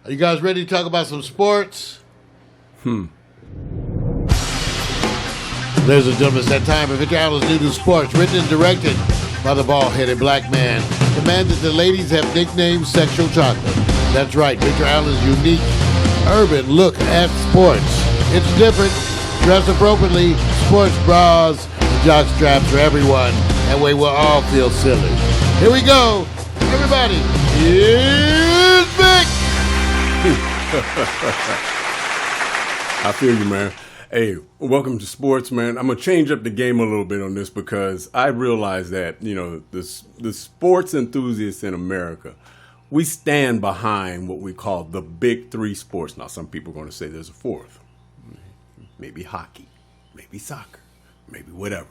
Are you guys ready to talk about some sports? Ladies and gentlemen, it's that time for Victor Allen's New to Sports, written and directed by the bald-headed black man. The man that the ladies have nicknamed Sexual Chocolate. That's right, Victor Allen's unique, urban look at sports. It's different, dress appropriately, sports bras, and jock straps for everyone. That way we'll all feel silly. Here we go. Everybody, here's Vic. I feel you, man. Hey, welcome to sports, man. I'm going to change up the game a little bit on this because I realize that, the sports enthusiasts in America, we stand behind what we call the big three sports. Now, some people are going to say there's a fourth. Maybe hockey, maybe soccer, maybe whatever.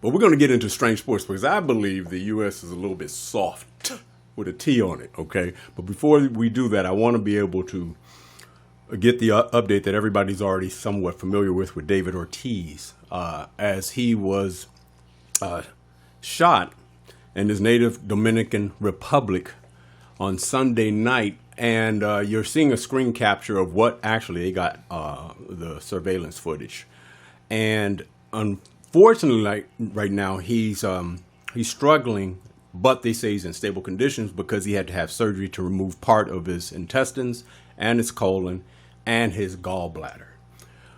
But we're going to get into strange sports because I believe the U.S. is a little bit soft with a T on it, okay? But before we do that, I want to be able to get the update that everybody's already somewhat familiar with David Ortiz, as he was shot in his native Dominican Republic on Sunday night. And you're seeing a screen capture of what actually they got, the surveillance footage. And unfortunately, right now, he's struggling, but they say he's in stable conditions because he had to have surgery to remove part of his intestines and his colon and his gallbladder.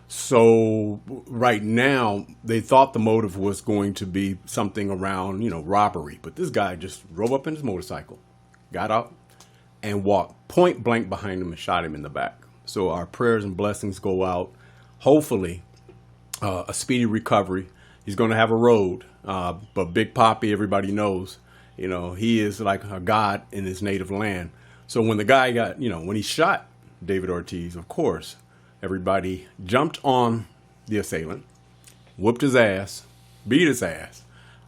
So right now, they thought the motive was going to be something around, robbery. But this guy just drove up in his motorcycle, got out, and walked point blank behind him and shot him in the back. So our prayers and blessings go out. Hopefully, a speedy recovery. He's going to have a road. But Big Papi, everybody knows, he is like a god in his native land. So when the guy got, when he shot David Ortiz, of course, everybody jumped on the assailant, whooped his ass, beat his ass.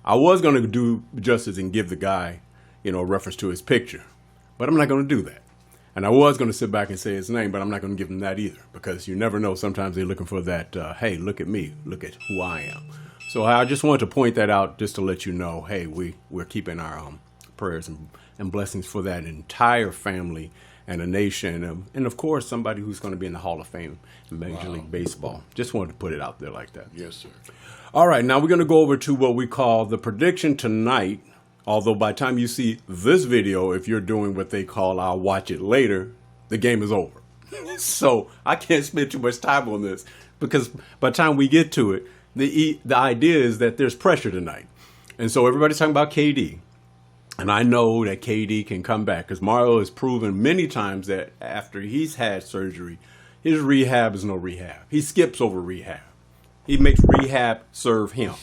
I was going to do justice and give the guy, a reference to his picture, but I'm not going to do that. And I was going to sit back and say his name, but I'm not going to give him that either because you never know. Sometimes they're looking for that, hey, look at me, look at who I am. So I just wanted to point that out just to let you know, hey, we're keeping our prayers and blessings for that entire family and a nation, and of course, somebody who's going to be in the Hall of Fame in Major League Baseball. Just wanted to put it out there like that. Yes, sir. All right, now we're going to go over to what we call the prediction tonight, although by the time you see this video, if you're doing what they call I'll watch it later, the game is over. So I can't spend too much time on this because by the time we get to it, the idea is that there's pressure tonight. And so everybody's talking about KD. And I know that KD can come back because Mario has proven many times that after he's had surgery, his rehab is no rehab. He skips over rehab. He makes rehab serve him.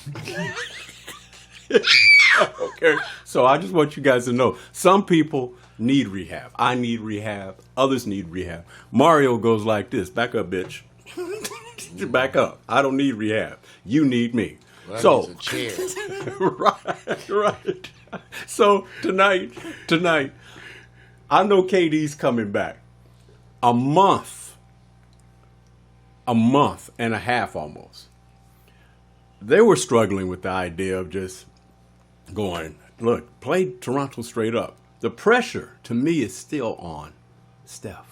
Okay. So I just want you guys to know, some people need rehab. I need rehab. Others need rehab. Mario goes like this. Back up, bitch. Back up. I don't need rehab. You need me. Well, so, a chair. right. So tonight, I know KD's coming back. A month and a half almost. They were struggling with the idea of just going, look, play Toronto straight up. The pressure to me is still on Steph.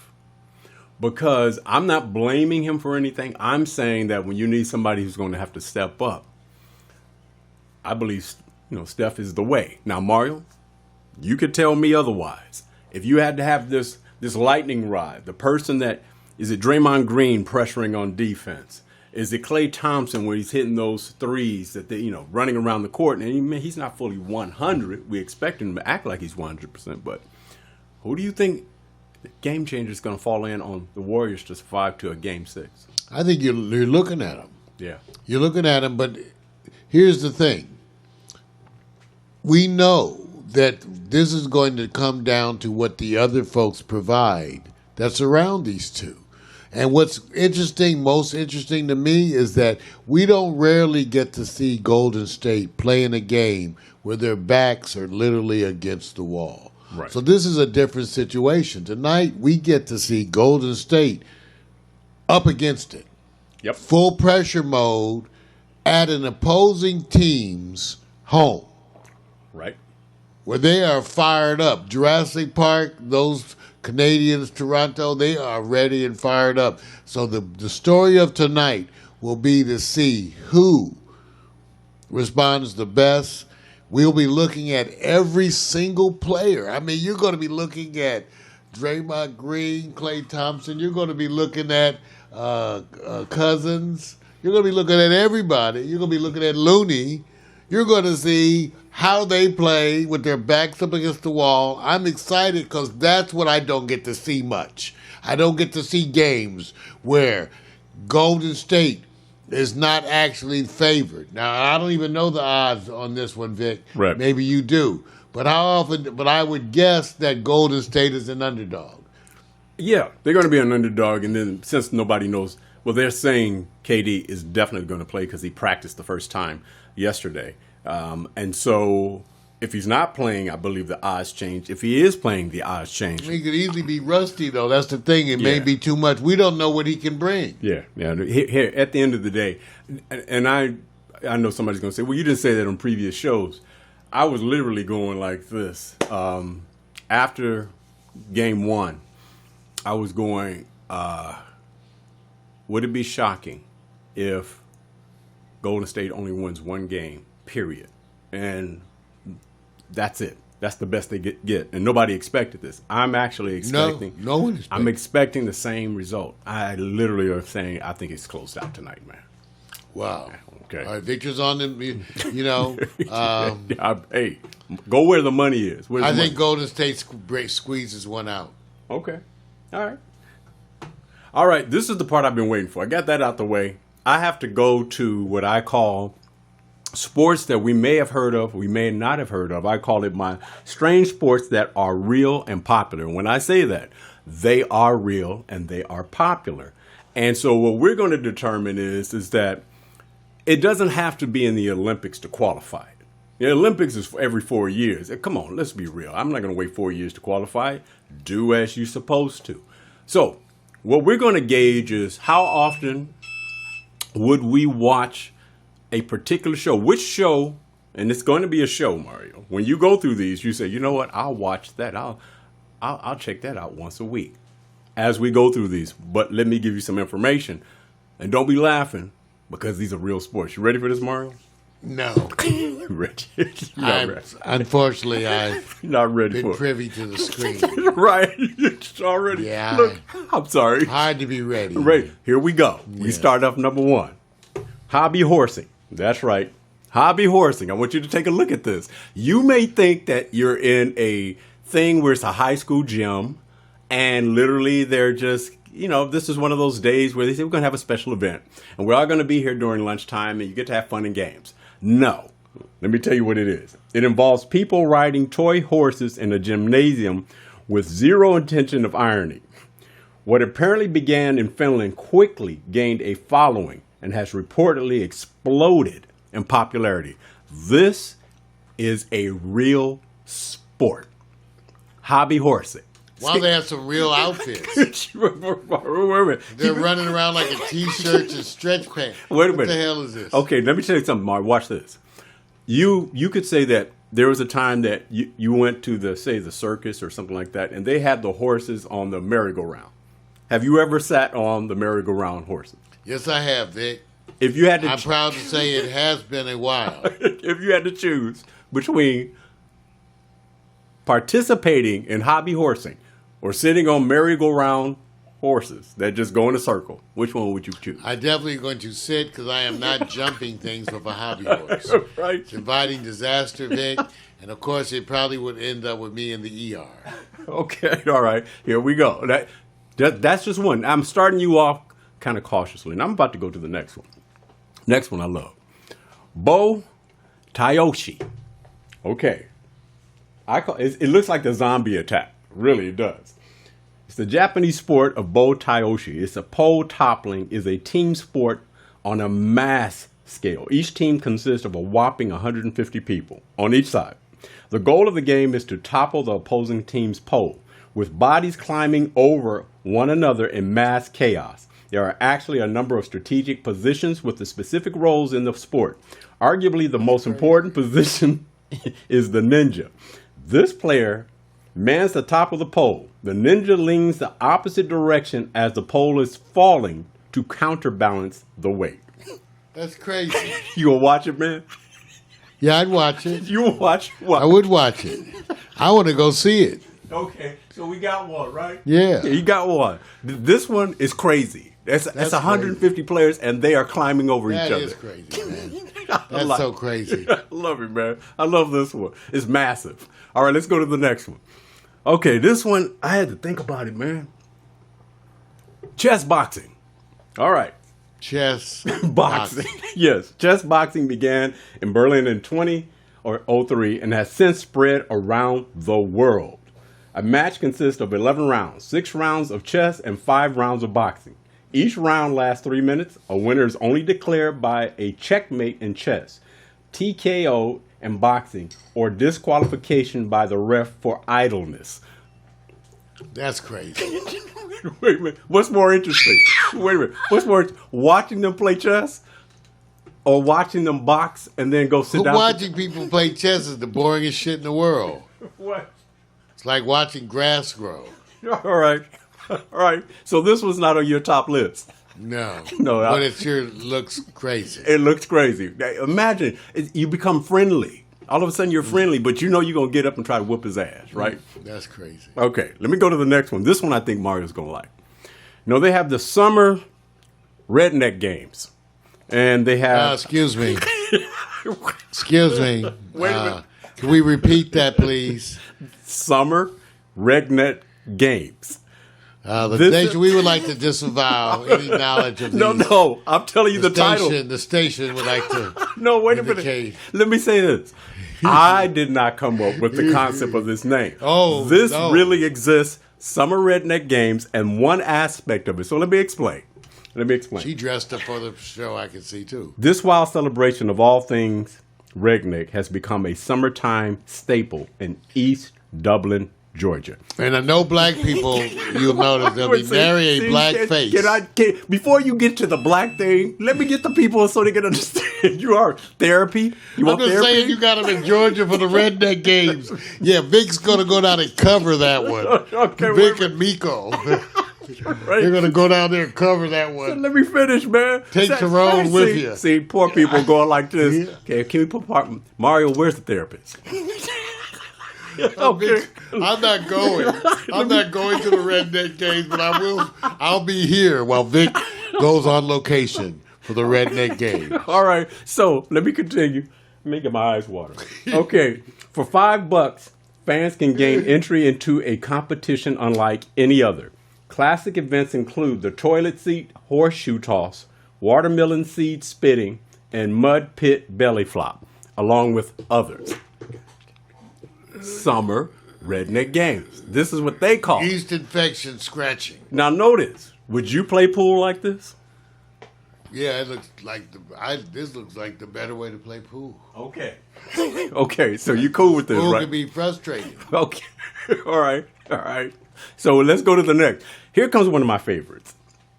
Because I'm not blaming him for anything. I'm saying that when you need somebody who's going to have to step up, I believe, Steph is the way. Now, Mario, you could tell me otherwise. If you had to have this lightning rod, the person that, is it Draymond Green pressuring on defense? Is it Klay Thompson where he's hitting those threes that they, running around the court? And he's not fully 100. We expect him to act like he's 100%. But who do you think the game changer is going to fall in on the Warriors to survive to a Game 6? I think you're looking at them. Yeah. You're looking at them, but here's the thing. We know that this is going to come down to what the other folks provide that's around these two. And what's most interesting to me is that we don't rarely get to see Golden State playing a game where their backs are literally against the wall. Right. So this is a different situation. Tonight, we get to see Golden State up against it. Yep. Full pressure mode at an opposing team's home. Right. Where they are fired up. Jurassic Park, those Canadians, Toronto, they are ready and fired up. So the story of tonight will be to see who responds the best. We'll be looking at every single player. I mean, you're going to be looking at Draymond Green, Klay Thompson. You're going to be looking at Cousins. You're going to be looking at everybody. You're going to be looking at Looney. You're going to see how they play with their backs up against the wall. I'm excited because that's what I don't get to see much. I don't get to see games where Golden State is not actually favored. Now, I don't even know the odds on this one, Vic. Right. Maybe you do. But how often? But I would guess that Golden State is an underdog. Yeah, they're going to be an underdog, and then since nobody knows, well, they're saying KD is definitely going to play because he practiced the first time yesterday. And so if he's not playing, I believe the odds change. If he is playing, the odds change. He could easily be rusty, though. That's the thing. It may be too much. We don't know what he can bring. Yeah. Here, at the end of the day, and I know somebody's going to say, well, you didn't say that on previous shows. I was literally going like this. After game one, I was going, would it be shocking if Golden State only wins one game, period? And that's it. That's the best they get. And nobody expected this. I'm actually expecting. No one expected. I'm expecting the same result. I literally are saying I think it's closed out tonight, man. Wow. Okay. All right, Victor's on them, you know. Hey, go where the money is. Where's I the think money? Golden State squeezes one out. Okay. All right. This is the part I've been waiting for. I got that out the way. I have to go to what I call sports that we may have heard of, we may not have heard of. I call it my strange sports that are real and popular. And when I say that, they are real and they are popular. And so what we're going to determine is that it doesn't have to be in the Olympics to qualify. The Olympics is every 4 years. Come on, let's be real. I'm not going to wait 4 years to qualify. Do as you're supposed to. So what we're going to gauge is how often would we watch a particular show? Which show, and it's going to be a show, Mario. When you go through these, you say, you know what? I'll watch that. I'll check that out once a week as we go through these. But let me give you some information. And don't be laughing because these are real sports. You ready for this, Mario? No. Ready? Unfortunately, I've not ready been for it. privy to the screen. Right. It's already. Yeah. Look, I'm sorry. Hard to be ready. Right. Here we go. We Yes. start off number one. Hobby horsing. That's right. Hobby horsing. I want you to take a look at this. You may think that you're in a thing where it's a high school gym and literally they're just, this is one of those days where they say we're going to have a special event and we're all going to be here during lunchtime and you get to have fun and games. No. Let me tell you what it is. It involves people riding toy horses in a gymnasium with zero intention of irony. What apparently began in Finland quickly gained a following and has reportedly exploded in popularity. This is a real sport. Hobby horsing. Wow, they have some real outfits. Wait a minute. They're running around like a T-shirt and stretch pants. Wait a minute. What the hell is this? Okay, let me tell you something, Mark. Watch this. You could say that there was a time that you went to the circus or something like that, and they had the horses on the merry-go-round. Have you ever sat on the merry-go-round horses? Yes, I have, Vic. If you had to, I'm proud to say it has been a while. If you had to choose between participating in hobby horsing or sitting on merry-go-round horses that just go in a circle, which one would you choose? I'm definitely going to sit because I am not jumping things with a hobby horse. Right. It's inviting disaster, Vic. And, of course, it probably would end up with me in the ER. Okay, all right. Here we go. That's just one. I'm starting you off kind of cautiously, and I'm about to go to the next one. Next one I love. Bo Tayoshi. Okay. It looks like the zombie attack. Really, it does. It's the Japanese sport of bo tayoshi. It's a pole toppling is a team sport on a mass scale. Each team consists of a whopping 150 people on each side. The goal of the game is to topple the opposing team's pole, with bodies climbing over one another in mass chaos. There are actually a number of strategic positions with the specific roles in the sport. Arguably the most important position is the ninja. This player Man's the top of the pole. The ninja leans the opposite direction as the pole is falling to counterbalance the weight. That's crazy. You gonna watch it, man? Yeah, I'd watch it. You will watch what? I would watch it. I want to go see it. Okay, so we got one, right? Yeah. You got one. This one is crazy. That's 150 players, and they are climbing over each other. That is crazy, man. That's so crazy. I love it, man. I love this one. It's massive. All right, let's go to the next one. Okay, this one, I had to think about it, man. Chess boxing. All right. Chess Boxing. Yes. Chess boxing began in Berlin in 2003 and has since spread around the world. A match consists of 11 rounds, 6 rounds of chess and 5 rounds of boxing. Each round lasts 3 minutes. A winner is only declared by a checkmate in chess, TKO in boxing, or disqualification by the ref for idleness. That's crazy. Wait a minute. What's more interesting? Wait a minute. What's more, watching them play chess or watching them box and then go sit down? Watching people play chess is the boringest shit in the world. What? It's like watching grass grow. All right. All right. So this was not on your top list. No. No. But it sure looks crazy. It looks crazy. Imagine you become friendly. All of a sudden you're friendly, but you know you're going to get up and try to whoop his ass, right? That's crazy. Okay. Let me go to the next one. This one I think Mario's going to like. No, they have the summer redneck games. And they have... excuse me. Excuse me. Wait a minute. Can we repeat that, please? Summer redneck games. We would like to disavow any knowledge of these. No, I'm telling you the title. The station would like to. No, wait a minute. Let me say this. I did not come up with the concept of this name. This really exists. Summer redneck games, and one aspect of it. So let me explain. She dressed up for the show, I can see too. This wild celebration of all things redneck has become a summertime staple in East Dublin, Georgia. And I know black people, you'll notice they'll be nary a black face. Before you get to the black thing, let me get the people so they can understand. You are therapy. I'm just saying you got them in Georgia for the redneck games. Yeah, Vic's going to go down and cover that one. Okay, Vic and Miko. Right. They're going to go down there and cover that one. So let me finish, man. Take Tyrone with you. See, poor people going like this. Yeah. Okay, can we put Mario, where's the therapist? Okay. I'm not going. I'm not going to the redneck games, but I'll be here while Vic goes on location for the redneck game. All right. So let me continue. Making my eyes water. Okay. For $5, fans can gain entry into a competition unlike any other. Classic events include the toilet seat horseshoe toss, watermelon seed spitting, and mud pit belly flop, along with others. Summer redneck games. This is what they call yeast infection scratching. Now notice, would you play pool like this? Yeah, it looks like this looks like the better way to play pool. Okay. Okay, so you cool with this, pool right? Pool can be frustrating. Okay. All right. So let's go to the next. Here comes one of my favorites.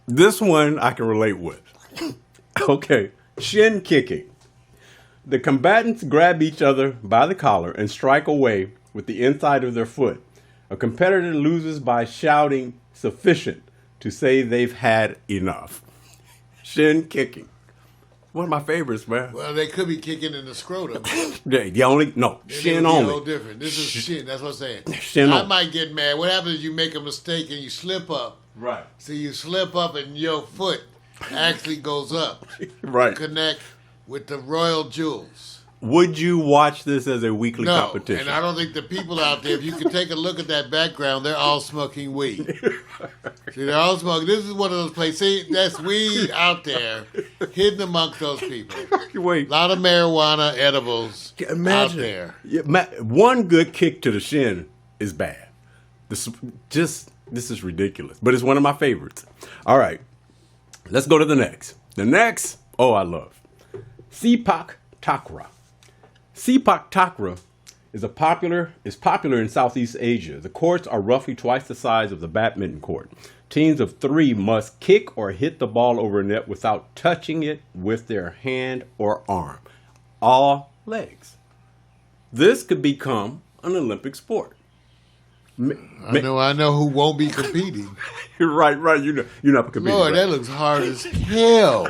This one I can relate with. Okay. Shin kicking. The combatants grab each other by the collar and strike away with the inside of their foot. A competitor loses by shouting sufficient to say they've had enough. Shin kicking. One of my favorites, man. Well, they could be kicking in the scrotum. Shin only. No different. This is shin. That's what I'm saying. Shin I might get mad. What happens is you make a mistake and you slip up. Right. So you slip up and your foot actually goes up. Right. Connect with the royal jewels. Would you watch this as a weekly competition? And I don't think the people out there, if you can take a look at that background, they're all smoking weed. See, they're all smoking. This is one of those places. See, that's weed out there hidden amongst those people. Wait. A lot of marijuana edibles out there. One good kick to the shin is bad. This is ridiculous, but it's one of my favorites. All right, let's go to the next. The next, I love Sepak Takraw. Sepak Takraw is popular in Southeast Asia. The courts are roughly twice the size of the badminton court. Teams of 3 must kick or hit the ball over a net without touching it with their hand or arm. All legs. This could become an Olympic sport. I know who won't be competing. Right. You're not competing. Lord, right? that looks hard as hell.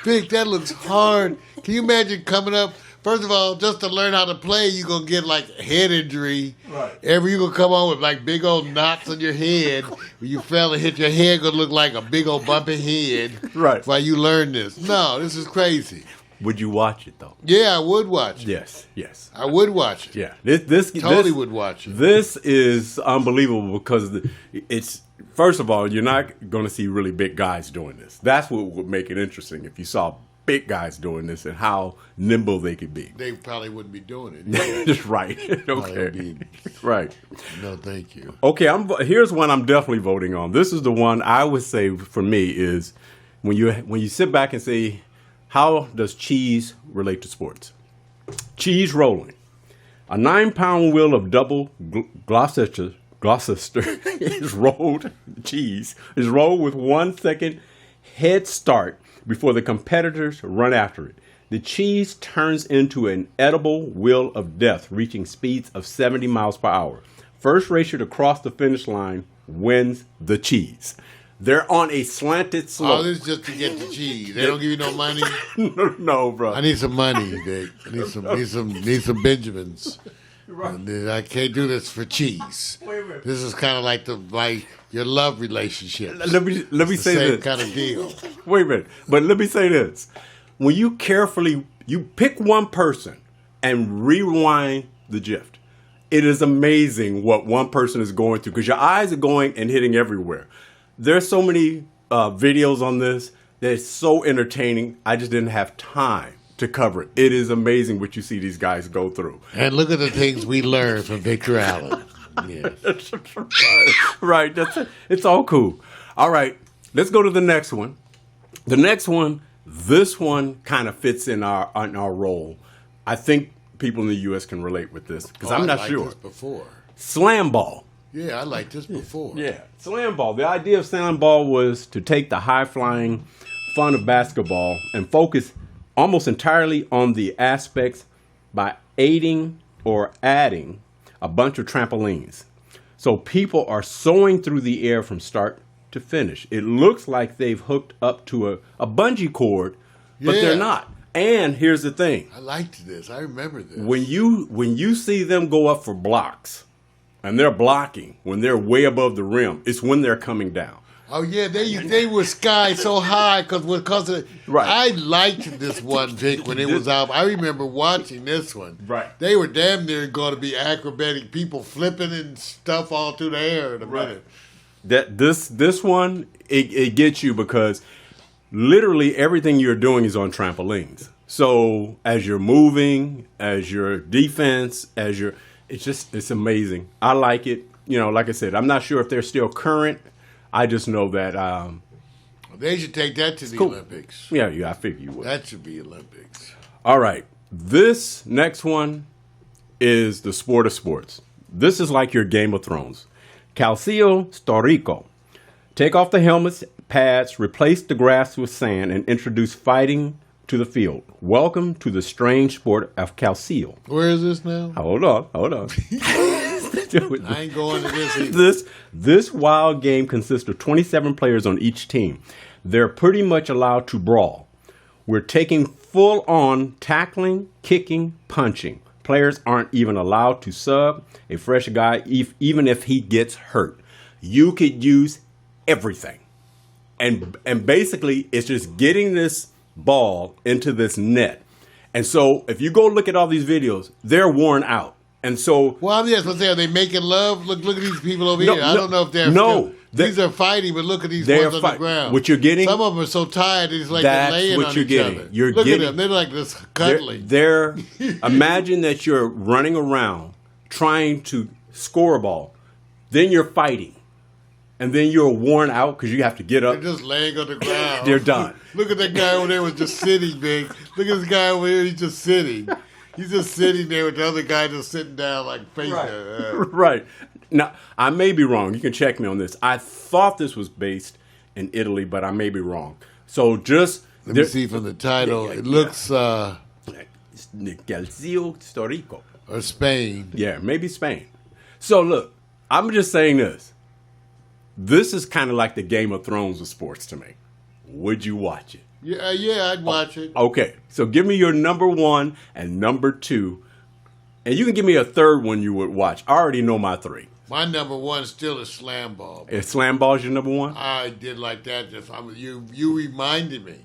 Vic, that looks hard. Can you imagine coming up? First of all, just to learn how to play, you're going to get like head injury. Right. You're going to come on with like big old knots on your head. When you fell and hit your head, going to look like a big old bumpy head. Right. While you learn this. No, this is crazy. Would you watch it, though? Yeah, I would watch it. Yes. I would watch it. Yeah. This Would watch it. This is unbelievable because it's, first of all, you're not going to see really big guys doing this. That's what would make it interesting if you saw big guys doing this and how nimble they could be. They probably wouldn't be doing it. Just right. Okay. Right. No, thank you. Okay, here's one I'm definitely voting on. This is the one I would say for me is when you sit back and say, how does cheese relate to sports? Cheese rolling. A 9-pound wheel of double Gloucester is rolled. Cheese is rolled with 1 second head start before the competitors run after it. The cheese turns into an edible wheel of death, reaching speeds of 70 miles per hour. First racer to cross the finish line wins the cheese. They're on a slanted slope. Oh, this is just to get the cheese. They don't give you no money. No, bro. I need some money, Vic. I need some Benjamins. Right. I can't do this for cheese. Wait a minute. This is kind of like your love relationship. Let me say same this. kind of deal. Wait a minute. But let me say this. When you pick one person and rewind the gift, it is amazing what one person is going through because your eyes are going and hitting everywhere. There's so many videos on this that it's so entertaining. I just didn't have time to cover it. It is amazing what you see these guys go through. And look at the things we learned from Victor Allen. Yes. Right. That's it. It's all cool. All right. Let's go to the next one. The next one, this one kind of fits in our role. I think people in the U.S. can relate with this because I'm not sure. This before. Slamball. Yeah, I liked this before. Yeah, Slamball. The idea of Slamball was to take the high-flying fun of basketball and focus almost entirely on the aspects by aiding or adding a bunch of trampolines. So people are soaring through the air from start to finish. It looks like they've hooked up to a bungee cord, but they're not. And here's the thing. I liked this. I remember this. When you see them go up for blocks, and they're blocking when they're way above the rim, it's when they're coming down. Oh yeah, they were sky so high because of right. I liked this one, Vic, when it was out. I remember watching this one. Right. They were damn near going to be acrobatic people flipping and stuff all through the air in a minute. That this one it gets you because literally everything you're doing is on trampolines. So as you're moving, as your defense, it's amazing. I like it. You know, like I said, I'm not sure if they're still current. I just know that they should take that to the Olympics. Yeah, I figure you would. That should be Olympics. All right. This next one is the sport of sports. This is like your Game of Thrones. Calcio, Storico. Take off the helmets, pads, replace the grass with sand, and introduce fighting to the field. Welcome to the strange sport of Calcio. Where is this now? Hold on. I ain't going to this either. This wild game consists of 27 players on each team. They're pretty much allowed to brawl. We're taking full-on tackling, kicking, punching. Players aren't even allowed to sub a fresh guy even if he gets hurt. You could use everything. And basically, it's just getting this ball into this net. And so if you go look at all these videos, they're worn out. And so, well, I'm just gonna say, are they making love? Look at these people over here. I don't know if they're these are fighting, but look at these ones on the ground. What you're getting? Some of them are so tired, it's like they're laying on each other. Look at them; they're like this cuddling. They're imagine that you're running around trying to score a ball, then you're fighting, and then you're worn out because you have to get up. They're just laying on the ground. They're done. Look at that guy over there was just sitting, big. Look at this guy over here; he's just sitting. He's just sitting there with the other guy just sitting down like face down. Right. Now, I may be wrong. You can check me on this. I thought this was based in Italy, but I may be wrong. So just... Let me see from the title. It looks... Calcio Storico. Or Spain. Yeah, maybe Spain. So look, I'm just saying this. This is kind of like the Game of Thrones of sports to me. Would you watch it? Yeah, I'd watch it. Okay, so give me your number 1 and number 2. And you can give me a third one you would watch. I already know my 3. My number 1 still is Slamball. Is Slamball your number 1? I did like that. You reminded me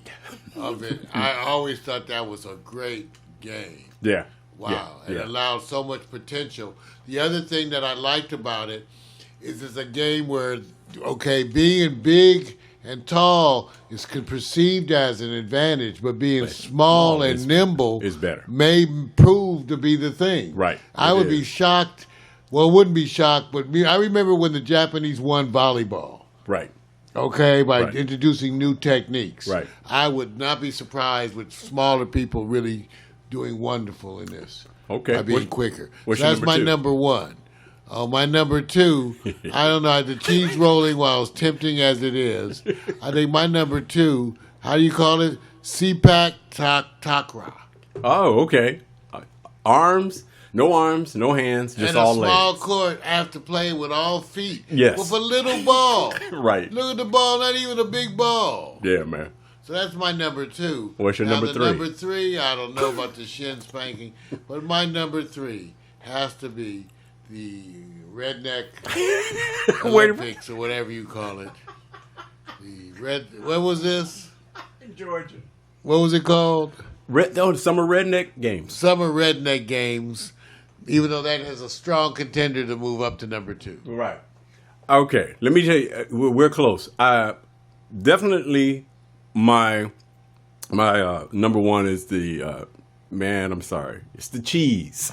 of it. I always thought that was a great game. Yeah. Wow. Yeah. It allowed so much potential. The other thing that I liked about it is it's a game where, okay, being big and tall is perceived as an advantage, but being small and nimble is better. May prove to be the thing. Right. I would be shocked. Well, wouldn't be shocked, but I remember when the Japanese won volleyball. Right. Okay, by introducing new techniques. Right. I would not be surprised with smaller people really doing wonderful in this. Okay. By being quicker. What's so that's your my number 2? number 1. Oh, my number 2, I don't know, the cheese rolling, while as tempting as it is, I think my number 2, how do you call it? CPAC Takra. Oh, okay. Arms, no hands, just and all a small legs. court after playing with all feet. Yes. With a little ball. Right. Look at the ball, not even a big ball. Yeah, man. So that's my number 2. What's your number 3? Number 3, I don't know about the shin spanking, but my number 3 has to be the redneck Olympics or whatever you call it. What was this? Georgia. What was it called? Summer Redneck Games. Summer Redneck Games, even though that has a strong contender to move up to number 2. Right. Okay, let me tell you, we're close. Definitely my number 1 is the, man, I'm sorry, it's the cheese.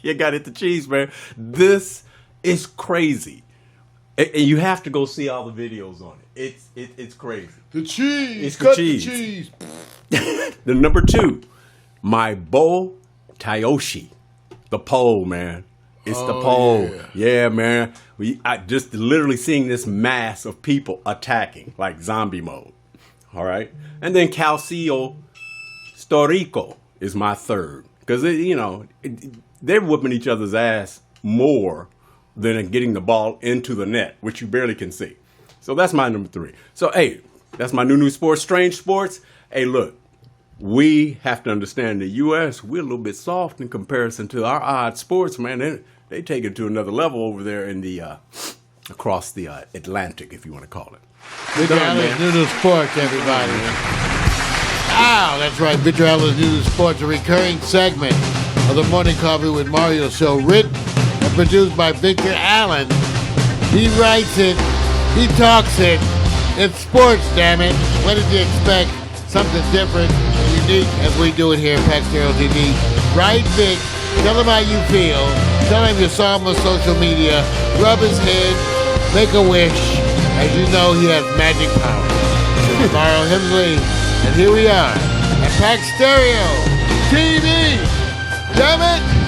You got it, the cheese, man. This is crazy. And you have to go see all the videos on it. It's crazy. The cheese. It's Cut the cheese. The cheese. The number 2, my Bo Tayoshi. The pole, man. It's the pole. Yeah, man. I just literally seeing this mass of people attacking, like zombie mode. All right. And then Calcio Storico is my 3rd. Because, they're whooping each other's ass more than getting the ball into the net, which you barely can see. So that's my number 3. So, hey, that's my new sports, strange sports. Hey, look, we have to understand the U.S., we're a little bit soft in comparison to our odd sports, man. They take it to another level over there in the across the Atlantic, if you want to call it. Victor Allen's New Sports, everybody. Ow, that's right. Victor Allen's New Sports, a recurring segment of the Morning Coffee with Mario show, written and produced by Victor Allen. He writes it, he talks it. It's sports, damn it. What did you expect? Something different and unique as we do it here at Pax Stereo TV. Right, Vic? Tell him how you feel. Tell him you saw him on social media. Rub his head. Make a wish. As you know, he has magic power. This is Mario Hemsley, and here we are at Pax Stereo TV. Damn it!